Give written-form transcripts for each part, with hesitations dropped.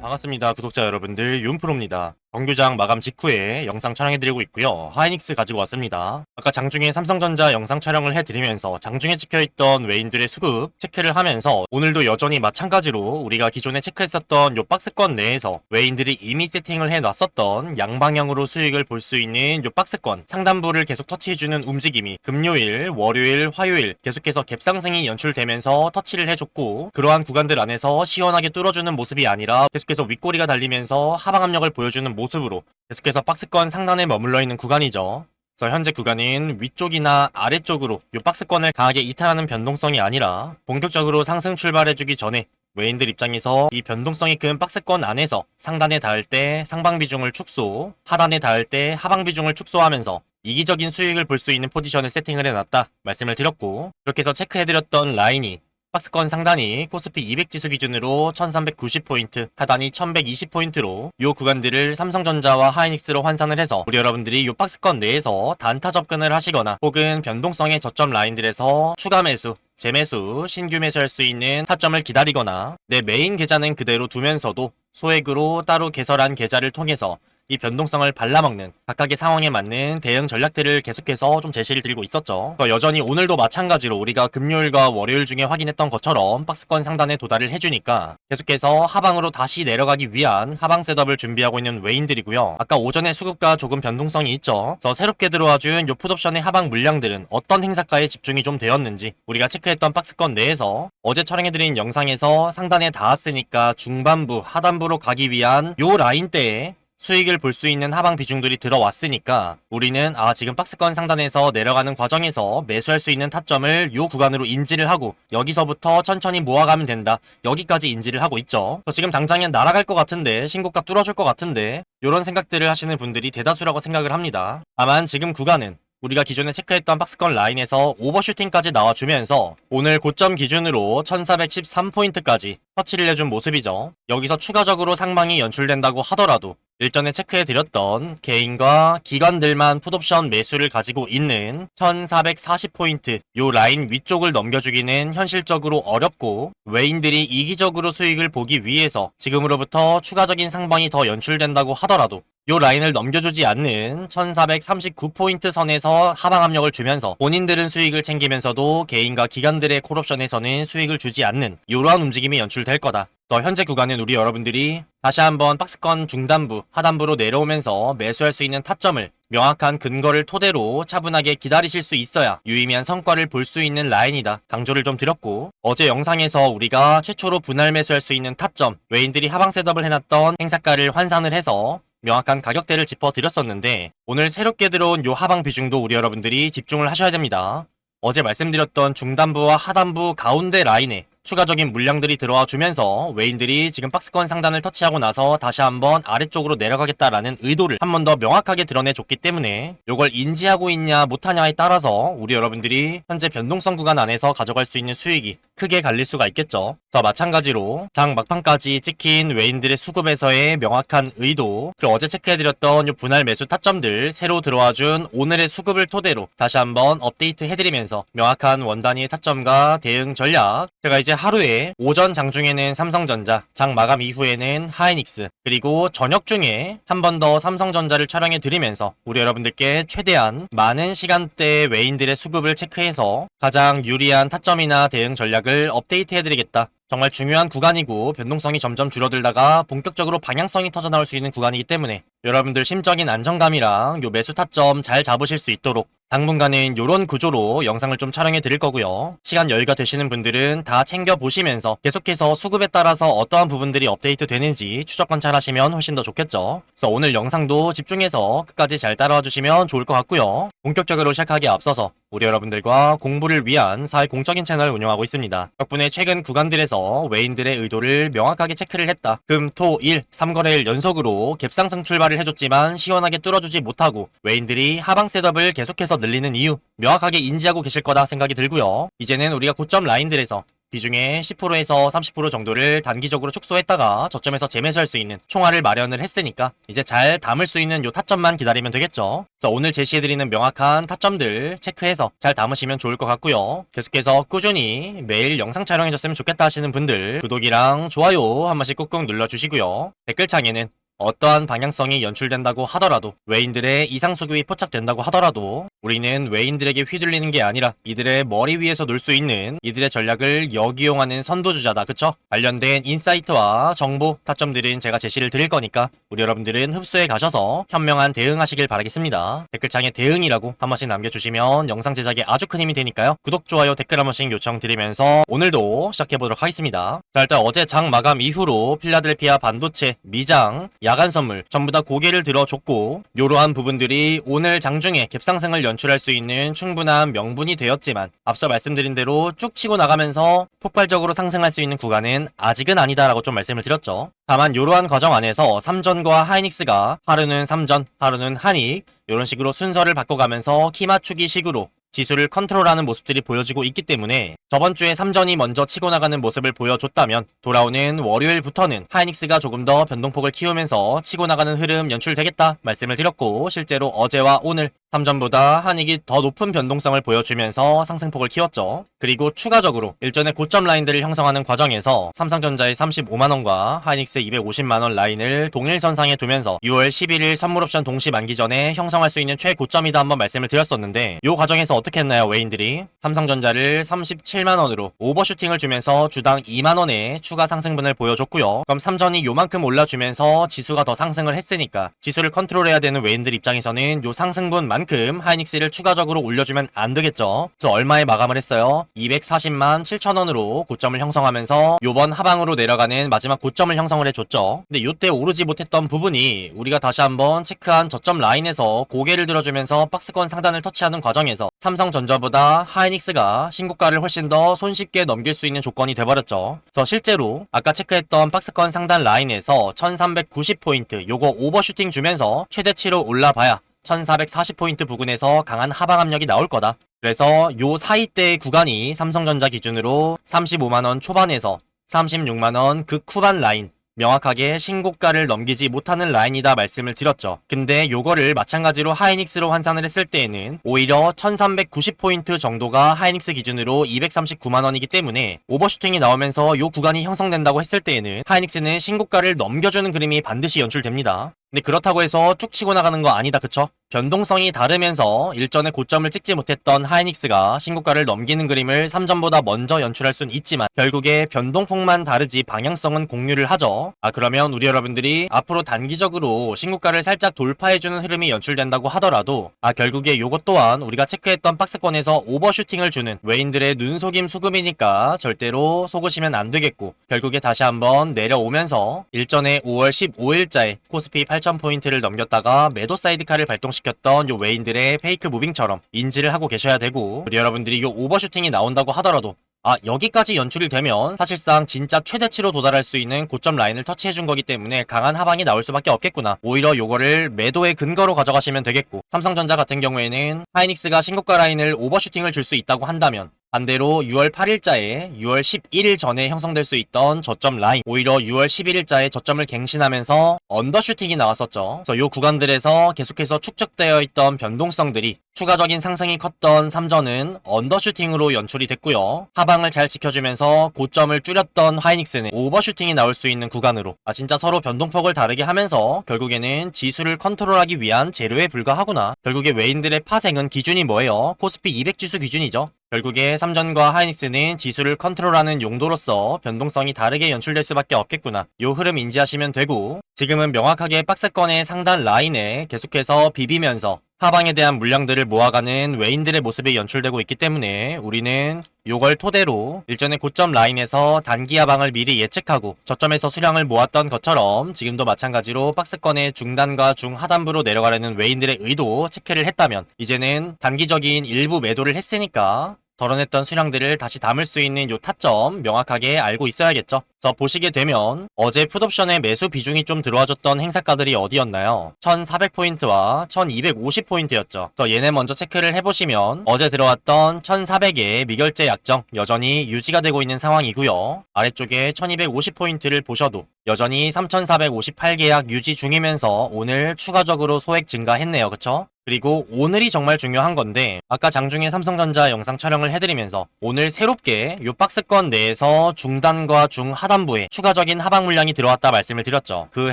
반갑습니다. 구독자 여러분들, 윤프로입니다. 정규장 마감 직후에 영상 촬영해드리고 있고요. 하이닉스 가지고 왔습니다. 아까 장중에 삼성전자 영상 촬영을 해드리면서 장중에 찍혀있던 외인들의 수급 체크를 하면서 오늘도 여전히 마찬가지로 우리가 기존에 체크했었던 요 박스권 내에서 외인들이 이미 세팅을 해놨었던 양방향으로 수익을 볼 수 있는 요 박스권 상단부를 계속 터치해주는 움직임이 금요일, 월요일, 화요일 계속해서 갭상승이 연출되면서 터치를 해줬고, 그러한 구간들 안에서 시원하게 뚫어주는 모습이 아니라 계속해서 윗꼬리가 달리면서 하방 압력을 보여주는 모습으로 계속해서 박스권 상단에 머물러 있는 구간이죠. 그래서 현재 구간은 위쪽이나 아래쪽으로 이 박스권을 강하게 이탈하는 변동성이 아니라 본격적으로 상승 출발해주기 전에 외인들 입장에서 이 변동성이 큰 박스권 안에서 상단에 닿을 때 상방 비중을 축소, 하단에 닿을 때 하방 비중을 축소하면서 이기적인 수익을 볼 수 있는 포지션을 세팅을 해놨다 말씀을 드렸고, 그렇게 해서 체크해드렸던 라인이 박스권 상단이 코스피 200지수 기준으로 1390포인트, 하단이 1120포인트로 이 구간들을 삼성전자와 하이닉스로 환산을 해서 우리 여러분들이 이 박스권 내에서 단타 접근을 하시거나 혹은 변동성의 저점 라인들에서 추가 매수, 재매수, 신규 매수할 수 있는 타점을 기다리거나 내 메인 계좌는 그대로 두면서도 소액으로 따로 개설한 계좌를 통해서 이 변동성을 발라먹는 각각의 상황에 맞는 대응 전략들을 계속해서 좀 제시를 드리고 있었죠. 여전히 오늘도 마찬가지로 우리가 금요일과 월요일 중에 확인했던 것처럼 박스권 상단에 도달을 해주니까 계속해서 하방으로 다시 내려가기 위한 하방 셋업을 준비하고 있는 외인들이고요. 아까 오전에 수급과 조금 변동성이 있죠. 그래서 새롭게 들어와준 요 풋옵션의 하방 물량들은 어떤 행사가에 집중이 좀 되었는지 우리가 체크했던 박스권 내에서 어제 촬영해드린 영상에서 상단에 닿았으니까 중반부, 하단부로 가기 위한 요 라인대에 수익을 볼 수 있는 하방 비중들이 들어왔으니까 우리는 지금 박스권 상단에서 내려가는 과정에서 매수할 수 있는 타점을 요 구간으로 인지를 하고 여기서부터 천천히 모아가면 된다, 여기까지 인지를 하고 있죠. 지금 당장엔 날아갈 것 같은데, 신고가 뚫어줄 것 같은데, 요런 생각들을 하시는 분들이 대다수라고 생각을 합니다. 다만 지금 구간은 우리가 기존에 체크했던 박스권 라인에서 오버슈팅까지 나와주면서 오늘 고점 기준으로 1413포인트까지 터치를 해준 모습이죠. 여기서 추가적으로 상방이 연출된다고 하더라도 일전에 체크해드렸던 개인과 기관들만 풋옵션 매수를 가지고 있는 1440포인트 요 라인 위쪽을 넘겨주기는 현실적으로 어렵고, 외인들이 이기적으로 수익을 보기 위해서 지금으로부터 추가적인 상방이 더 연출된다고 하더라도 요 라인을 넘겨주지 않는 1439포인트 선에서 하방 압력을 주면서 본인들은 수익을 챙기면서도 개인과 기관들의 콜옵션에서는 수익을 주지 않는 이러한 움직임이 연출될 거다. 현재 구간은 우리 여러분들이 다시 한번 박스권 중단부, 하단부로 내려오면서 매수할 수 있는 타점을 명확한 근거를 토대로 차분하게 기다리실 수 있어야 유의미한 성과를 볼 수 있는 라인이다 강조를 좀 드렸고, 어제 영상에서 우리가 최초로 분할 매수할 수 있는 타점, 외인들이 하방 셋업을 해놨던 행사가를 환산을 해서 명확한 가격대를 짚어드렸었는데, 오늘 새롭게 들어온 요 하방 비중도 우리 여러분들이 집중을 하셔야 됩니다. 어제 말씀드렸던 중단부와 하단부 가운데 라인에 추가적인 물량들이 들어와 주면서 외인들이 지금 박스권 상단을 터치하고 나서 다시 한번 아래쪽으로 내려가겠다라는 의도를 한 번 더 명확하게 드러내줬기 때문에 요걸 인지하고 있냐 못하냐에 따라서 우리 여러분들이 현재 변동성 구간 안에서 가져갈 수 있는 수익이 크게 갈릴 수가 있겠죠. 마찬가지로 장 막판까지 찍힌 외인들의 수급에서의 명확한 의도, 그리고 어제 체크해드렸던 요 분할 매수 타점들 새로 들어와준 오늘의 수급을 토대로 다시 한번 업데이트 해드리면서 명확한 원단위의 타점과 대응 전략, 제가 이제 하루에 오전 장중에는 삼성전자, 장 마감 이후에는 하이닉스, 그리고 저녁 중에 한 번 더 삼성전자를 촬영해 드리면서 우리 여러분들께 최대한 많은 시간대의 외인들의 수급을 체크해서 가장 유리한 타점이나 대응 전략을 업데이트 해드리겠다. 정말 중요한 구간이고 변동성이 점점 줄어들다가 본격적으로 방향성이 터져나올 수 있는 구간이기 때문에 여러분들 심적인 안정감이랑 요 매수 타점 잘 잡으실 수 있도록 당분간은 요런 구조로 영상을 좀 촬영해 드릴 거고요. 시간 여유가 되시는 분들은 다 챙겨 보시면서 계속해서 수급에 따라서 어떠한 부분들이 업데이트 되는지 추적 관찰하시면 훨씬 더 좋겠죠. 그래서 오늘 영상도 집중해서 끝까지 잘 따라와 주시면 좋을 것 같고요. 본격적으로 시작하기에 앞서서 우리 여러분들과 공부를 위한 사회 공적인 채널을 운영하고 있습니다. 덕분에 최근 구간들에서 외인들의 의도를 명확하게 체크를 했다. 금, 토, 일 3거래일 연속으로 갭상승 출발을 해줬지만 시원하게 뚫어주지 못하고 외인들이 하방 셋업을 계속해서 늘리는 이유 명확하게 인지하고 계실 거다 생각이 들고요. 이제는 우리가 고점 라인들에서 비중의 10%에서 30% 정도를 단기적으로 축소했다가 저점에서 재매수할 수 있는 총알을 마련을 했으니까 이제 잘 담을 수 있는 요 타점만 기다리면 되겠죠. 그래서 오늘 제시해드리는 명확한 타점들 체크해서 잘 담으시면 좋을 것 같고요. 계속해서 꾸준히 매일 영상 촬영해줬으면 좋겠다 하시는 분들 구독이랑 좋아요 한 번씩 꾹꾹 눌러주시고요. 댓글창에는 어떠한 방향성이 연출된다고 하더라도 외인들의 이상수급이 포착된다고 하더라도 우리는 외인들에게 휘둘리는 게 아니라 이들의 머리 위에서 놀 수 있는 이들의 전략을 역이용하는 선도주자다. 그쵸? 관련된 인사이트와 정보, 타점들은 제가 제시를 드릴 거니까 우리 여러분들은 흡수해 가셔서 현명한 대응하시길 바라겠습니다. 댓글창에 대응이라고 한 번씩 남겨주시면 영상 제작에 아주 큰 힘이 되니까요. 구독, 좋아요, 댓글 한 번씩 요청드리면서 오늘도 시작해보도록 하겠습니다. 자, 일단 어제 장 마감 이후로 필라델피아 반도체, 미장, 야간 선물 전부 다 고개를 들어줬고 이러한 부분들이 오늘 장중에 갭상승을 연출할 수 있는 충분한 명분이 되었지만 앞서 말씀드린 대로 쭉 치고 나가면서 폭발적으로 상승할 수 있는 구간은 아직은 아니다라고 좀 말씀을 드렸죠. 다만 이러한 과정 안에서 삼전과 하이닉스가 하루는 삼전, 하루는 하이닉 이런 식으로 순서를 바꿔가면서 키 맞추기 식으로 지수를 컨트롤하는 모습들이 보여지고 있기 때문에 저번 주에 3전이 먼저 치고 나가는 모습을 보여줬다면 돌아오는 월요일부터는 하이닉스가 조금 더 변동폭을 키우면서 치고 나가는 흐름 연출되겠다 말씀을 드렸고 실제로 어제와 오늘 3전보다 하이닉이 더 높은 변동성을 보여주면서 상승폭을 키웠죠. 그리고 추가적으로 일전에 고점 라인들을 형성하는 과정에서 삼성전자의 35만원과 하이닉스의 250만원 라인을 동일선상에 두면서 6월 11일 선물옵션 동시 만기 전에 형성할 수 있는 최고점이다 한번 말씀을 드렸었는데 이 과정에서 어떻게 했나요? 외인들이 삼성전자를 37만원으로 오버슈팅을 주면서 주당 2만원의 추가 상승분을 보여줬고요. 그럼 삼전이 요만큼 올라주면서 지수가 더 상승을 했으니까 지수를 컨트롤해야 되는 외인들 입장에서는 요 상승분만큼 하이닉스를 추가적으로 올려주면 안 되겠죠. 그래서 얼마에 마감을 했어요? 240만 7천원으로 고점을 형성하면서 요번 하방으로 내려가는 마지막 고점을 형성을 해줬죠. 근데 요때 오르지 못했던 부분이 우리가 다시 한번 체크한 저점 라인에서 고개를 들어주면서 박스권 상단을 터치하는 과정에서 삼성전자보다 하이닉스가 신고가를 훨씬 더 손쉽게 넘길 수 있는 조건이 돼버렸죠. 그래서 실제로 아까 체크했던 박스권 상단 라인에서 1390포인트 요거 오버슈팅 주면서 최대치로 올라봐야 1440포인트 부근에서 강한 하방 압력이 나올 거다. 그래서 요 사이대의 구간이 삼성전자 기준으로 35만원 초반에서 36만원 극 후반 라인 명확하게 신고가를 넘기지 못하는 라인이다 말씀을 드렸죠. 근데 요거를 마찬가지로 하이닉스로 환산을 했을 때에는 오히려 1390포인트 정도가 하이닉스 기준으로 239만원이기 때문에 오버슈팅이 나오면서 요 구간이 형성된다고 했을 때에는 하이닉스는 신고가를 넘겨주는 그림이 반드시 연출됩니다. 근데 그렇다고 해서 쭉 치고 나가는 거 아니다. 그쵸? 변동성이 다르면서 일전에 고점을 찍지 못했던 하이닉스가 신고가를 넘기는 그림을 3전보다 먼저 연출할 순 있지만 결국에 변동폭만 다르지 방향성은 공유를 하죠. 그러면 우리 여러분들이 앞으로 단기적으로 신고가를 살짝 돌파해주는 흐름이 연출된다고 하더라도 결국에 요것 또한 우리가 체크했던 박스권에서 오버슈팅을 주는 외인들의 눈속임 수급이니까 절대로 속으시면 안 되겠고 결국에 다시 한번 내려오면서 일전에 5월 15일자에 코스피 8000포인트를 넘겼다가 매도 사이드카를 발동시켰던 요 외인들의 페이크 무빙처럼 인지를 하고 계셔야 되고 우리 여러분들이 요 오버슈팅이 나온다고 하더라도 여기까지 연출이 되면 사실상 진짜 최대치로 도달할 수 있는 고점 라인을 터치해준 거기 때문에 강한 하방이 나올 수밖에 없겠구나. 오히려 요거를 매도의 근거로 가져가시면 되겠고 삼성전자 같은 경우에는 하이닉스가 신고가 라인을 오버슈팅을 줄 수 있다고 한다면 반대로 6월 8일자에 6월 11일 전에 형성될 수 있던 저점 라인 오히려 6월 11일자에 저점을 갱신하면서 언더슈팅이 나왔었죠. 그래서 이 구간들에서 계속해서 축적되어 있던 변동성들이 추가적인 상승이 컸던 삼전은 언더슈팅으로 연출이 됐고요. 하방을 잘 지켜주면서 고점을 줄였던 하이닉스는 오버슈팅이 나올 수 있는 구간으로 진짜 서로 변동폭을 다르게 하면서 결국에는 지수를 컨트롤하기 위한 재료에 불과하구나. 결국에 외인들의 파생은 기준이 뭐예요? 코스피 200지수 기준이죠. 결국에 삼전과 하이닉스는 지수를 컨트롤하는 용도로서 변동성이 다르게 연출될 수밖에 없겠구나. 요 흐름 인지하시면 되고 지금은 명확하게 박스권의 상단 라인에 계속해서 비비면서 하방에 대한 물량들을 모아가는 외인들의 모습이 연출되고 있기 때문에 우리는 요걸 토대로 일전의 고점 라인에서 단기 하방을 미리 예측하고 저점에서 수량을 모았던 것처럼 지금도 마찬가지로 박스권의 중단과 중하단부로 내려가려는 외인들의 의도 체크를 했다면 이제는 단기적인 일부 매도를 했으니까 덜어냈던 수량들을 다시 담을 수 있는 요 타점 명확하게 알고 있어야겠죠. 그래서 보시게 되면 어제 풋옵션의 매수 비중이 좀 들어와줬던 행사가들이 어디였나요? 1400포인트와 1250포인트였죠. 그래서 얘네 먼저 체크를 해보시면 어제 들어왔던 1400의 미결제 약정 여전히 유지가 되고 있는 상황이고요. 아래쪽에 1250포인트를 보셔도 여전히 3458계약 유지 중이면서 오늘 추가적으로 소액 증가했네요. 그쵸? 그리고 오늘이 정말 중요한 건데 아까 장중에 삼성전자 영상 촬영을 해드리면서 오늘 새롭게 요 박스권 내에서 중단과 중하단부에 추가적인 하방 물량이 들어왔다 말씀을 드렸죠. 그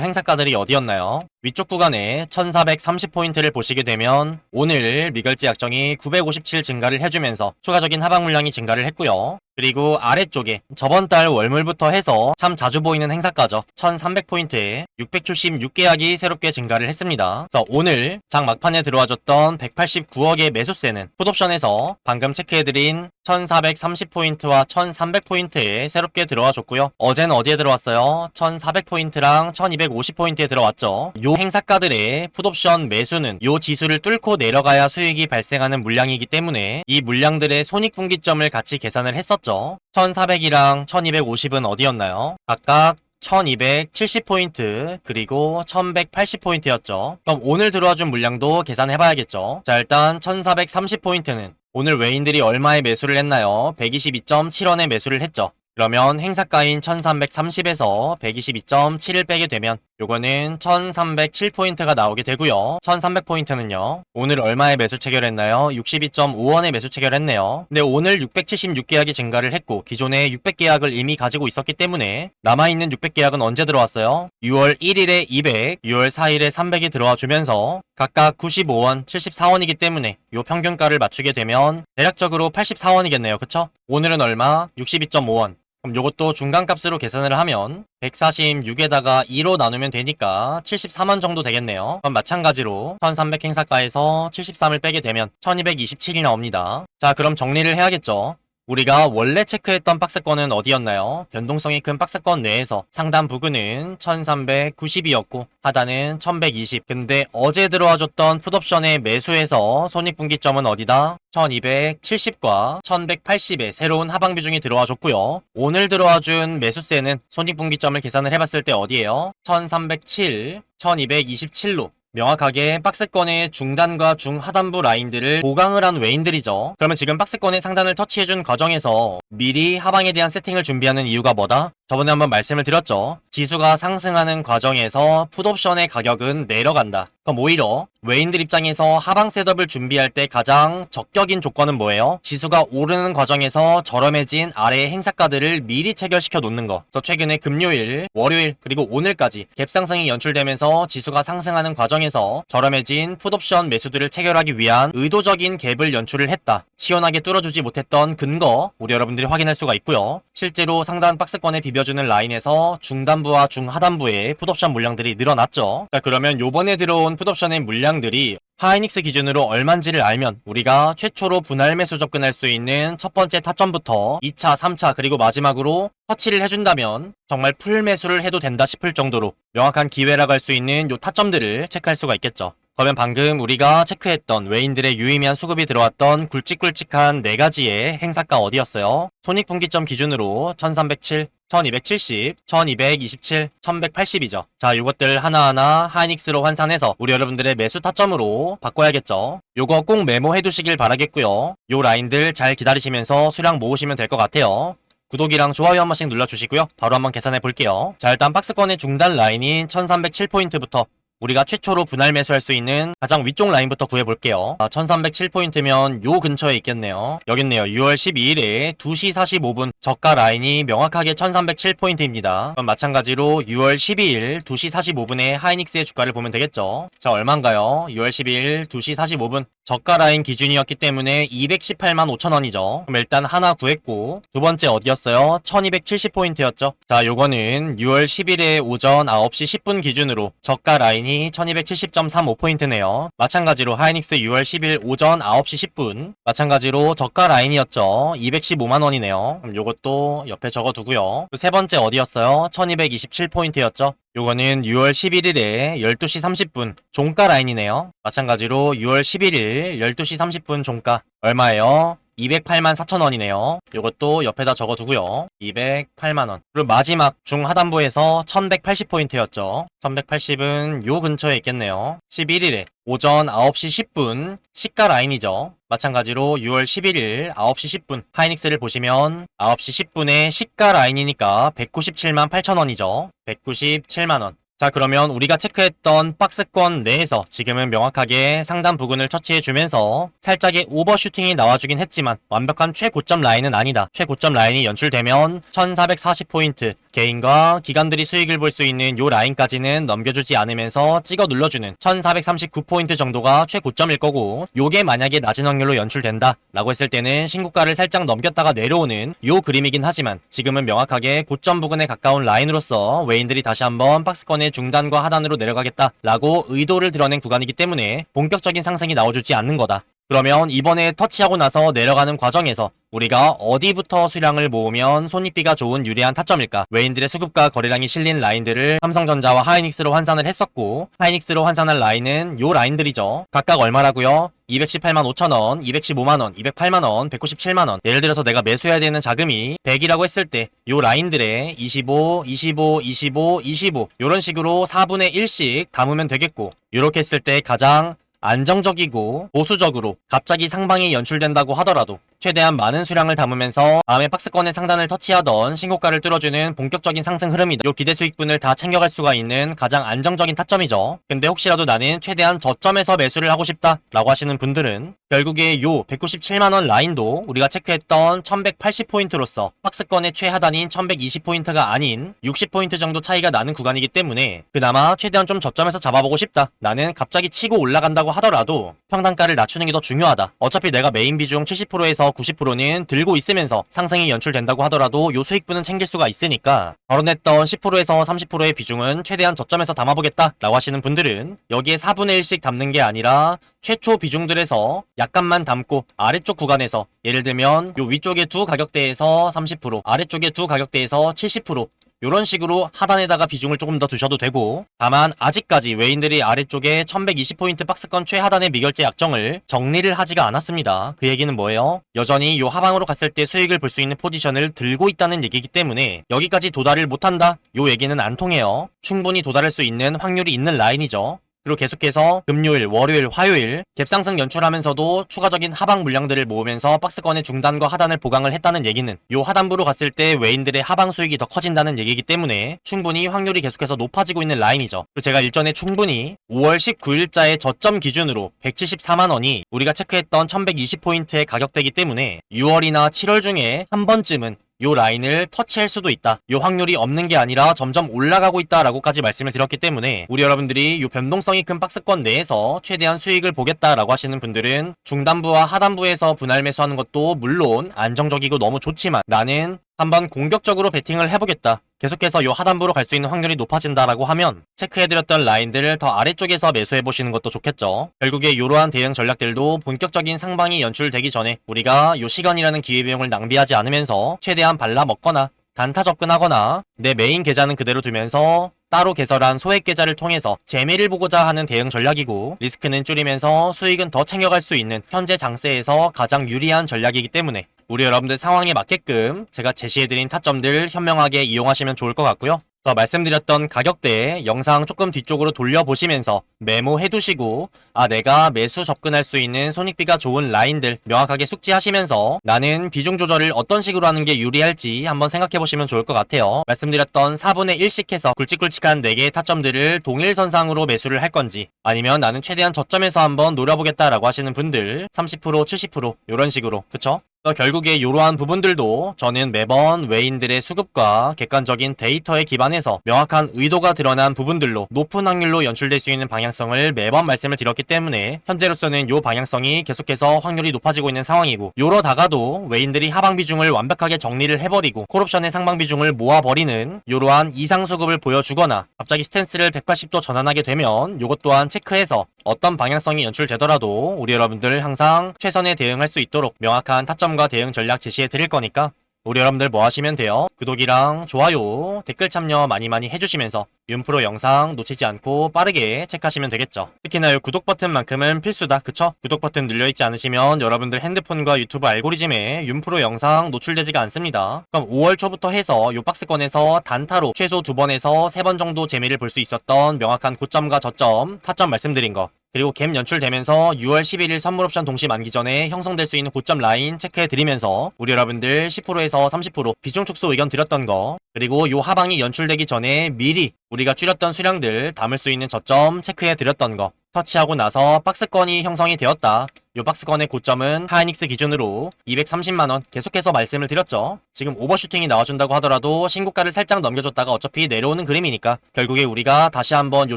행사가들이 어디였나요? 위쪽 구간에 1430포인트를 보시게 되면 오늘 미결제 약정이 957 증가를 해주면서 추가적인 하방 물량이 증가를 했고요. 그리고 아래쪽에 저번 달 월물부터 해서 참 자주 보이는 행사가죠. 1300포인트에 676계약이 새롭게 증가를 했습니다. 그래서 오늘 장 막판에 들어와줬던 189억의 매수세는 풋옵션에서 방금 체크해드린 1430포인트와 1300포인트에 새롭게 들어와줬고요. 어제는 어디에 들어왔어요? 1400포인트랑 1250포인트에 들어왔죠. 요 행사가들의 풋옵션 매수는 요 지수를 뚫고 내려가야 수익이 발생하는 물량이기 때문에 이 물량들의 손익분기점을 같이 계산을 했었죠. 1400이랑 1250은 어디였나요? 각각 1270포인트 그리고 1180포인트였죠. 그럼 오늘 들어와준 물량도 계산해봐야겠죠. 자, 일단 1430포인트는 오늘 외인들이 얼마에 매수를 했나요? 122.7원에 매수를 했죠. 그러면 행사가인 1330에서 122.7을 빼게 되면 요거는 1307포인트가 나오게 되고요. 1300포인트는요. 오늘 얼마에 매수 체결했나요? 62.5원에 매수 체결했네요. 근데 오늘 676계약이 증가를 했고 기존에 600계약을 이미 가지고 있었기 때문에 남아있는 600계약은 언제 들어왔어요? 6월 1일에 200, 6월 4일에 300이 들어와 주면서 각각 95원, 74원이기 때문에 요 평균가를 맞추게 되면 대략적으로 84원이겠네요. 그쵸? 오늘은 얼마? 62.5원. 그럼 요것도 중간값으로 계산을 하면 146에다가 2로 나누면 되니까 74만 정도 되겠네요. 그럼 마찬가지로 1300 행사가에서 73을 빼게 되면 1227이 나옵니다. 자, 그럼 정리를 해야겠죠. 우리가 원래 체크했던 박스권은 어디였나요? 변동성이 큰 박스권 내에서 상단 부근은 1390이었고 하단은 1120. 근데 어제 들어와줬던 풋옵션의 매수에서 손익분기점은 어디다? 1270과 1180의 새로운 하방 비중이 들어와줬고요. 오늘 들어와준 매수세는 손익분기점을 계산을 해봤을 때 어디예요? 1307, 1227로 명확하게 박스권의 중단과 중하단부 라인들을 보강을 한 외인들이죠. 그러면 지금 박스권의 상단을 터치해준 과정에서 미리 하방에 대한 세팅을 준비하는 이유가 뭐다? 저번에 한번 말씀을 드렸죠. 지수가 상승하는 과정에서 풋옵션의 가격은 내려간다. 그럼 오히려 외인들 입장에서 하방 셋업을 준비할 때 가장 적격인 조건은 뭐예요? 지수가 오르는 과정에서 저렴해진 아래의 행사가들을 미리 체결시켜 놓는 거. 그래서 최근에 금요일, 월요일, 그리고 오늘까지 갭상승이 연출되면서 지수가 상승하는 과정에서 저렴해진 풋옵션 매수들을 체결하기 위한 의도적인 갭을 연출을 했다. 시원하게 뚫어주지 못했던 근거, 우리 여러분들이 확인할 수가 있고요. 실제로 상단 박스권에 비벼주는 라인에서 중단부와 중하단부의 풋옵션 물량들이 늘어났죠. 자, 그러면 요번에 들어온 풋옵션의 물량들이 하이닉스 기준으로 얼만지를 알면 우리가 최초로 분할 매수 접근할 수 있는 첫 번째 타점부터 2차, 3차 그리고 마지막으로 터치를 해준다면 정말 풀 매수를 해도 된다 싶을 정도로 명확한 기회라고 할 수 있는 요 타점들을 체크할 수가 있겠죠. 그러면 방금 우리가 체크했던 외인들의 유의미한 수급이 들어왔던 굵직굵직한 4가지의 행사가 어디였어요? 손익분기점 기준으로 1307, 1270, 1227, 1180이죠. 자, 이것들 하나하나 하이닉스로 환산해서 우리 여러분들의 매수 타점으로 바꿔야겠죠. 요거 꼭 메모해 두시길 바라겠고요. 요 라인들 잘 기다리시면서 수량 모으시면 될 것 같아요. 구독이랑 좋아요 한 번씩 눌러주시고요. 바로 한번 계산해 볼게요. 자, 일단 박스권의 중단 라인인 1307포인트부터 우리가 최초로 분할 매수할 수 있는 가장 위쪽 라인부터 구해볼게요. 1307포인트면 요 근처에 있겠네요. 여기 있네요. 6월 12일에 2시 45분 저가 라인이 명확하게 1307포인트입니다. 그럼 마찬가지로 6월 12일 2시 45분에 하이닉스의 주가를 보면 되겠죠. 자, 얼만가요? 6월 12일 2시 45분 저가 라인 기준이었기 때문에 218만 5천원이죠. 그럼 일단 하나 구했고 두 번째 어디였어요? 1270포인트였죠. 자, 요거는 6월 10일에 오전 9시 10분 기준으로 저가 라인이 1270.35포인트네요. 마찬가지로 하이닉스 6월 10일 오전 9시 10분 마찬가지로 저가 라인이었죠. 215만원이네요. 그럼 요것도 옆에 적어두고요. 세 번째 어디였어요? 1227포인트였죠. 요거는 6월 11일에 12시 30분 종가 라인이네요. 마찬가지로 6월 11일 12시 30분 종가 얼마예요? 208만 4천원이네요. 요것도 옆에다 적어두고요. 208만원. 그리고 마지막 중하단부에서 1180포인트였죠. 1180은 요 근처에 있겠네요. 11일에 오전 9시 10분 시가 라인이죠. 마찬가지로 6월 11일 9시 10분 하이닉스를 보시면 9시 10분에 시가 라인이니까 197만 8천원이죠. 197만원. 자, 그러면 우리가 체크했던 박스권 내에서 지금은 명확하게 상단 부근을 터치해주면서 살짝의 오버슈팅이 나와주긴 했지만 완벽한 최고점 라인은 아니다. 최고점 라인이 연출되면 1440포인트 개인과 기관들이 수익을 볼 수 있는 요 라인까지는 넘겨주지 않으면서 찍어 눌러주는 1439포인트 정도가 최고점일 거고, 요게 만약에 낮은 확률로 연출된다 라고 했을 때는 신고가를 살짝 넘겼다가 내려오는 요 그림이긴 하지만 지금은 명확하게 고점 부근에 가까운 라인으로서 외인들이 다시 한번 박스권의 중단과 하단으로 내려가겠다 라고 의도를 드러낸 구간이기 때문에 본격적인 상승이 나와주지 않는 거다. 그러면 이번에 터치하고 나서 내려가는 과정에서 우리가 어디부터 수량을 모으면 손익비가 좋은 유리한 타점일까? 외인들의 수급과 거래량이 실린 라인들을 삼성전자와 하이닉스로 환산을 했었고, 하이닉스로 환산한 라인은 요 라인들이죠. 각각 얼마라고요? 218만 5천원, 215만원, 208만원, 197만원. 예를 들어서 내가 매수해야 되는 자금이 100이라고 했을 때 요 라인들에 25, 25, 25, 25 요런 식으로 4분의 1씩 담으면 되겠고, 요렇게 했을 때 가장 안정적이고 보수적으로 갑자기 상방이 연출된다고 하더라도 최대한 많은 수량을 담으면서 다음에 박스권의 상단을 터치하던 신고가를 뚫어주는 본격적인 상승 흐름이다. 요 기대 수익분을 다 챙겨갈 수가 있는 가장 안정적인 타점이죠. 근데 혹시라도 나는 최대한 저점에서 매수를 하고 싶다 라고 하시는 분들은 결국에 요 197만원 라인도 우리가 체크했던 1180포인트로서 박스권의 최하단인 1120포인트가 아닌 60포인트 정도 차이가 나는 구간이기 때문에 그나마 최대한 좀 저점에서 잡아보고 싶다. 나는 갑자기 치고 올라간다고 하더라도 평단가를 낮추는 게 더 중요하다. 어차피 내가 메인 비중 70%에서 90%는 들고 있으면서 상승이 연출된다고 하더라도 요 수익분은 챙길 수가 있으니까 거론했던 10%에서 30%의 비중은 최대한 저점에서 담아보겠다 라고 하시는 분들은 여기에 4분의 1씩 담는 게 아니라 최초 비중들에서 약간만 담고 아래쪽 구간에서 예를 들면 요 위쪽의 두 가격대에서 30%, 아래쪽의 두 가격대에서 70% 요런 식으로 하단에다가 비중을 조금 더 두셔도 되고, 다만 아직까지 외인들이 아래쪽에 1120포인트 박스권 최하단의 미결제 약정을 정리를 하지가 않았습니다. 그 얘기는 뭐예요? 여전히 요 하방으로 갔을 때 수익을 볼 수 있는 포지션을 들고 있다는 얘기이기 때문에 여기까지 도달을 못한다? 요 얘기는 안 통해요. 충분히 도달할 수 있는 확률이 있는 라인이죠. 그리고 계속해서 금요일, 월요일, 화요일 갭상승 연출하면서도 추가적인 하방 물량들을 모으면서 박스권의 중단과 하단을 보강을 했다는 얘기는 요 하단부로 갔을 때 외인들의 하방 수익이 더 커진다는 얘기이기 때문에 충분히 확률이 계속해서 높아지고 있는 라인이죠. 그리고 제가 일전에 충분히 5월 19일자의 저점 기준으로 174만원이 우리가 체크했던 1120포인트의 가격대이기 때문에 6월이나 7월 중에 한 번쯤은 요 라인을 터치할 수도 있다. 요 확률이 없는 게 아니라 점점 올라가고 있다라고까지 말씀을 드렸기 때문에 우리 여러분들이 요 변동성이 큰 박스권 내에서 최대한 수익을 보겠다라고 하시는 분들은 중단부와 하단부에서 분할 매수하는 것도 물론 안정적이고 너무 좋지만 나는 한번 공격적으로 베팅을 해보겠다. 계속해서 요 하단부로 갈 수 있는 확률이 높아진다라고 하면 체크해드렸던 라인들을 더 아래쪽에서 매수해보시는 것도 좋겠죠. 결국에 이러한 대응 전략들도 본격적인 상방이 연출되기 전에 우리가 요 시간이라는 기회비용을 낭비하지 않으면서 최대한 발라먹거나 단타 접근하거나 내 메인 계좌는 그대로 두면서 따로 개설한 소액 계좌를 통해서 재미를 보고자 하는 대응 전략이고, 리스크는 줄이면서 수익은 더 챙겨갈 수 있는 현재 장세에서 가장 유리한 전략이기 때문에 우리 여러분들 상황에 맞게끔 제가 제시해드린 타점들 현명하게 이용하시면 좋을 것 같고요. 말씀드렸던 가격대 영상 조금 뒤쪽으로 돌려보시면서 메모해두시고 내가 매수 접근할 수 있는 손익비가 좋은 라인들 명확하게 숙지하시면서 나는 비중 조절을 어떤 식으로 하는 게 유리할지 한번 생각해보시면 좋을 것 같아요. 말씀드렸던 4분의 1씩 해서 굵직굵직한 4개의 타점들을 동일선상으로 매수를 할 건지, 아니면 나는 최대한 저점에서 한번 노려보겠다라고 하시는 분들 30%, 70% 이런 식으로, 그쵸? 결국에 이러한 부분들도 저는 매번 외인들의 수급과 객관적인 데이터에 기반해서 명확한 의도가 드러난 부분들로 높은 확률로 연출될 수 있는 방향성을 매번 말씀을 드렸기 때문에 현재로서는 이 방향성이 계속해서 확률이 높아지고 있는 상황이고, 요러다가도 외인들이 하방 비중을 완벽하게 정리를 해버리고 콜옵션의 상방 비중을 모아버리는 이러한 이상 수급을 보여주거나 갑자기 스탠스를 180도 전환하게 되면 요것 또한 체크해서 어떤 방향성이 연출되더라도 우리 여러분들 항상 최선의 대응할 수 있도록 명확한 타점과 대응 전략 제시해 드릴 거니까 우리 여러분들 뭐 하시면 돼요? 구독이랑 좋아요, 댓글 참여 많이 해주시면서 윤프로 영상 놓치지 않고 빠르게 체크하시면 되겠죠. 특히나 이 구독 버튼만큼은 필수다. 그쵸? 구독 버튼 눌려있지 않으시면 여러분들 핸드폰과 유튜브 알고리즘에 윤프로 영상 노출되지가 않습니다. 그럼 5월 초부터 해서 이 박스권에서 단타로 최소 2번에서 3번 정도 재미를 볼 수 있었던 명확한 고점과 저점, 타점 말씀드린 거, 그리고 갭 연출되면서 6월 11일 선물 옵션 동시 만기 전에 형성될 수 있는 고점 라인 체크해드리면서 우리 여러분들 10%에서 30% 비중 축소 의견 드렸던 거, 그리고 요 하방이 연출되기 전에 미리 우리가 줄였던 수량들 담을 수 있는 저점 체크해드렸던 거, 터치하고 나서 박스권이 형성이 되었다. 요 박스권의 고점은 하이닉스 기준으로 230만원 계속해서 말씀을 드렸죠. 지금 오버슈팅이 나와준다고 하더라도 신고가를 살짝 넘겨줬다가 어차피 내려오는 그림이니까 결국에 우리가 다시 한번 요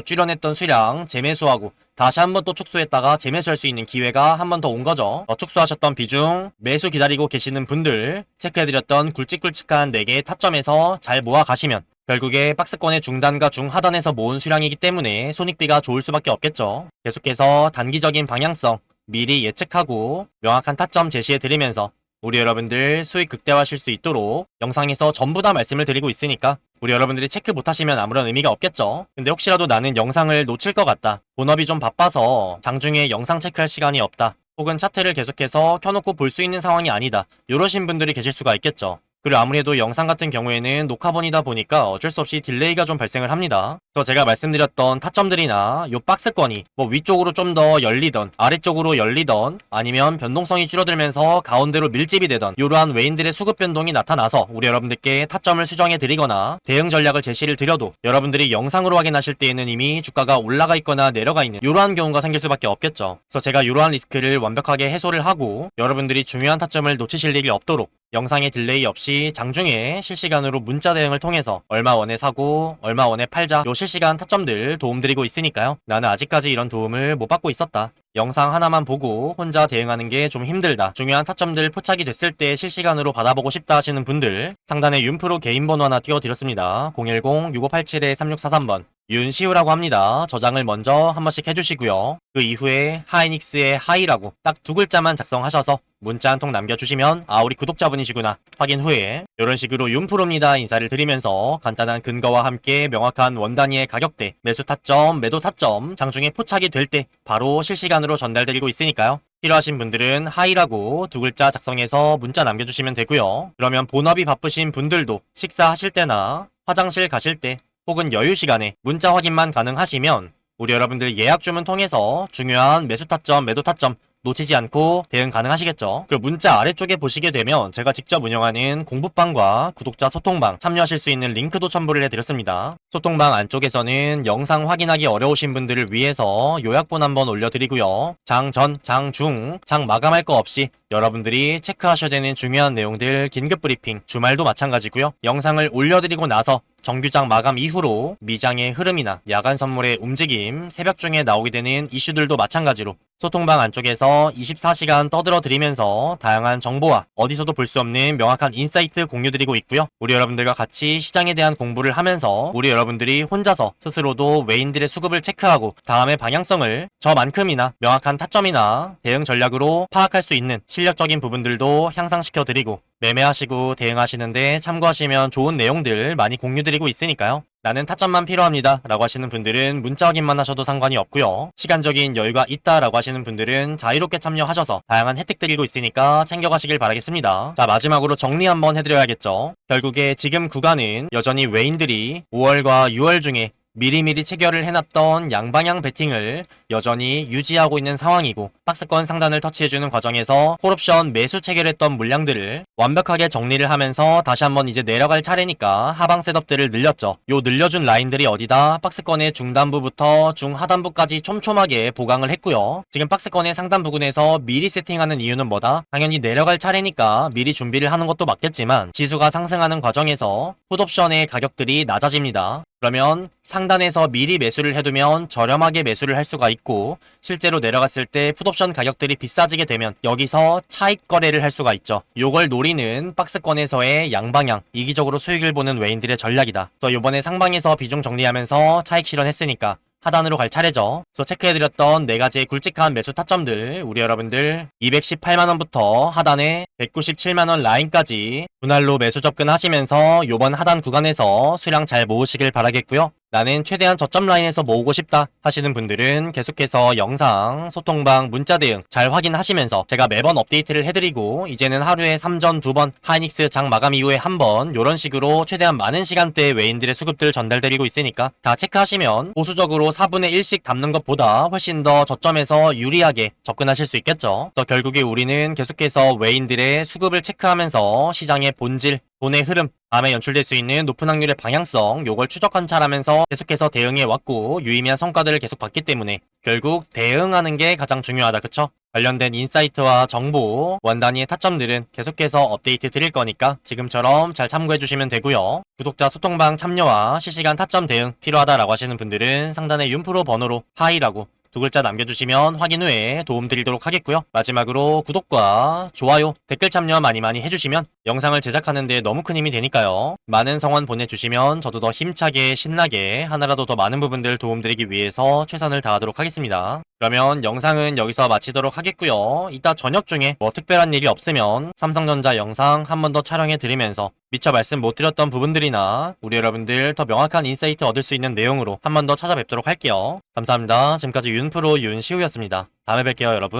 줄여냈던 수량 재매수하고 다시 한번 또 축소했다가 재매수할 수 있는 기회가 한 번 더 온 거죠. 축소하셨던 비중, 매수 기다리고 계시는 분들, 체크해드렸던 굵직굵직한 4개의 타점에서 잘 모아가시면 결국에 박스권의 중단과 중하단에서 모은 수량이기 때문에 손익비가 좋을 수밖에 없겠죠. 계속해서 단기적인 방향성 미리 예측하고 명확한 타점 제시해드리면서 우리 여러분들 수익 극대화하실 수 있도록 영상에서 전부 다 말씀을 드리고 있으니까 우리 여러분들이 체크 못하시면 아무런 의미가 없겠죠. 근데 혹시라도 나는 영상을 놓칠 것 같다, 본업이 좀 바빠서 장중에 영상 체크할 시간이 없다, 혹은 차트를 계속해서 켜놓고 볼 수 있는 상황이 아니다, 이러신 분들이 계실 수가 있겠죠. 그리고 아무래도 영상 같은 경우에는 녹화본이다 보니까 어쩔 수 없이 딜레이가 좀 발생을 합니다. 그래서 제가 말씀드렸던 타점들이나 요 박스권이 뭐 위쪽으로 좀 더 열리던 아래쪽으로 열리던 아니면 변동성이 줄어들면서 가운데로 밀집이 되던 이러한 외인들의 수급 변동이 나타나서 우리 여러분들께 타점을 수정해 드리거나 대응 전략을 제시를 드려도 여러분들이 영상으로 확인하실 때에는 이미 주가가 올라가 있거나 내려가 있는 이러한 경우가 생길 수밖에 없겠죠. 그래서 제가 이러한 리스크를 완벽하게 해소를 하고 여러분들이 중요한 타점을 놓치실 일이 없도록 영상에 딜레이 없이 장중에 실시간으로 문자 대응을 통해서 얼마 원에 사고 얼마 원에 팔자 요 실시간 타점들 도움드리고 있으니까요. 나는 아직까지 이런 도움을 못 받고 있었다, 영상 하나만 보고 혼자 대응하는 게 좀 힘들다, 중요한 타점들 포착이 됐을 때 실시간으로 받아보고 싶다 하시는 분들 상단에 윤프로 개인 번호 하나 띄워드렸습니다. 010-6587-3643번 윤시우라고 합니다. 저장을 먼저 한 번씩 해주시고요. 그 이후에 하이닉스의 하이라고 딱 2글자만 작성하셔서 문자 한 통 남겨주시면 우리 구독자분이시구나 확인 후에 이런 식으로 윤프로입니다 인사를 드리면서 간단한 근거와 함께 명확한 원 단위의 가격대, 매수 타점, 매도 타점 장중에 포착이 될 때 바로 실시간으로 전달드리고 있으니까요. 필요하신 분들은 하이라고 2글자 작성해서 문자 남겨주시면 되고요. 그러면 본업이 바쁘신 분들도 식사하실 때나 화장실 가실 때 혹은 여유 시간에 문자 확인만 가능하시면 우리 여러분들 예약 주문 통해서 중요한 매수 타점, 매도 타점 놓치지 않고 대응 가능하시겠죠. 그리고 문자 아래쪽에 보시게 되면 제가 직접 운영하는 공부방과 구독자 소통방 참여하실 수 있는 링크도 첨부를 해드렸습니다. 소통방 안쪽에서는 영상 확인하기 어려우신 분들을 위해서 요약본 한번 올려드리고요. 장 전, 장 중, 장 마감할 거 없이 여러분들이 체크하셔야 되는 중요한 내용들 긴급 브리핑, 주말도 마찬가지고요. 영상을 올려드리고 나서 정규장 마감 이후로 미장의 흐름이나 야간 선물의 움직임, 새벽 중에 나오게 되는 이슈들도 마찬가지로 소통방 안쪽에서 24시간 떠들어 드리면서 다양한 정보와 어디서도 볼 수 없는 명확한 인사이트 공유드리고 있고요. 우리 여러분들과 같이 시장에 대한 공부를 하면서 우리 여러분들이 혼자서 스스로도 외인들의 수급을 체크하고 다음의 방향성을 저만큼이나 명확한 타점이나 대응 전략으로 파악할 수 있는 실력적인 부분들도 향상시켜 드리고 매매하시고 대응하시는데 참고하시면 좋은 내용들 많이 공유드리고 있으니까요. 나는 타점만 필요합니다 라고 하시는 분들은 문자 확인만 하셔도 상관이 없고요. 시간적인 여유가 있다 라고 하시는 분들은 자유롭게 참여하셔서 다양한 혜택 드리고 있으니까 챙겨가시길 바라겠습니다. 자, 마지막으로 정리 한번 해드려야겠죠. 결국에 지금 구간은 여전히 외인들이 5월과 6월 중에 미리미리 체결을 해놨던 양방향 베팅을 여전히 유지하고 있는 상황이고 박스권 상단을 터치해주는 과정에서 콜옵션 매수 체결했던 물량들을 완벽하게 정리를 하면서 다시 한번 이제 내려갈 차례니까 하방 셋업들을 늘렸죠. 요 늘려준 라인들이 어디다 박스권의 중단부부터 중하단부까지 촘촘하게 보강을 했고요. 지금 박스권의 상단 부근에서 미리 세팅하는 이유는 뭐다? 당연히 내려갈 차례니까 미리 준비를 하는 것도 맞겠지만 지수가 상승하는 과정에서 풋옵션의 가격들이 낮아집니다. 그러면 상단에서 미리 매수를 해두면 저렴하게 매수를 할 수가 있고 실제로 내려갔을 때 풋옵션 가격들이 비싸지게 되면 여기서 차익 거래를 할 수가 있죠. 요걸 노리는 박스권에서의 양방향 이기적으로 수익을 보는 외인들의 전략이다. 그래서 요번에 상방에서 비중 정리하면서 차익 실현했으니까 하단으로 갈 차례죠. 그래서 체크해드렸던 4가지의 굵직한 매수 타점들 우리 여러분들 218만원부터 하단에 197만원 라인까지 분할로 매수 접근하시면서 요번 하단 구간에서 수량 잘 모으시길 바라겠고요. 나는 최대한 저점 라인에서 모으고 싶다 하시는 분들은 계속해서 영상, 소통방, 문자 대응 잘 확인하시면서 제가 매번 업데이트를 해드리고 이제는 하루에 3전 2번 하이닉스 장 마감 이후에 한 번 요런 식으로 최대한 많은 시간대에 외인들의 수급들 전달드리고 있으니까 다 체크하시면 보수적으로 4분의 1씩 담는 것보다 훨씬 더 저점에서 유리하게 접근하실 수 있겠죠. 그래서 결국에 우리는 계속해서 외인들의 수급을 체크하면서 시장의 본질, 돈의 흐름, 다음에 연출될 수 있는 높은 확률의 방향성 요걸 추적 관찰하면서 계속해서 대응해 왔고 유의미한 성과들을 계속 봤기 때문에 결국 대응하는 게 가장 중요하다. 그쵸? 관련된 인사이트와 정보, 원단위의 타점들은 계속해서 업데이트 드릴 거니까 지금처럼 잘 참고해 주시면 되고요. 구독자 소통방 참여와 실시간 타점 대응 필요하다라고 하시는 분들은 상단에 윤프로 번호로 하이라고 2글자 남겨주시면 확인 후에 도움드리도록 하겠고요. 마지막으로 구독과 좋아요, 댓글 참여 많이 해주시면 영상을 제작하는 데 너무 큰 힘이 되니까요. 많은 성원 보내주시면 저도 더 힘차게 신나게 하나라도 더 많은 부분들 도움드리기 위해서 최선을 다하도록 하겠습니다. 그러면 영상은 여기서 마치도록 하겠고요. 이따 저녁 중에 뭐 특별한 일이 없으면 삼성전자 영상 한 번 더 촬영해 드리면서 미처 말씀 못 드렸던 부분들이나 우리 여러분들 더 명확한 인사이트 얻을 수 있는 내용으로 한 번 더 찾아뵙도록 할게요. 감사합니다. 지금까지 윤프로 윤시우였습니다. 다음에 뵐게요, 여러분.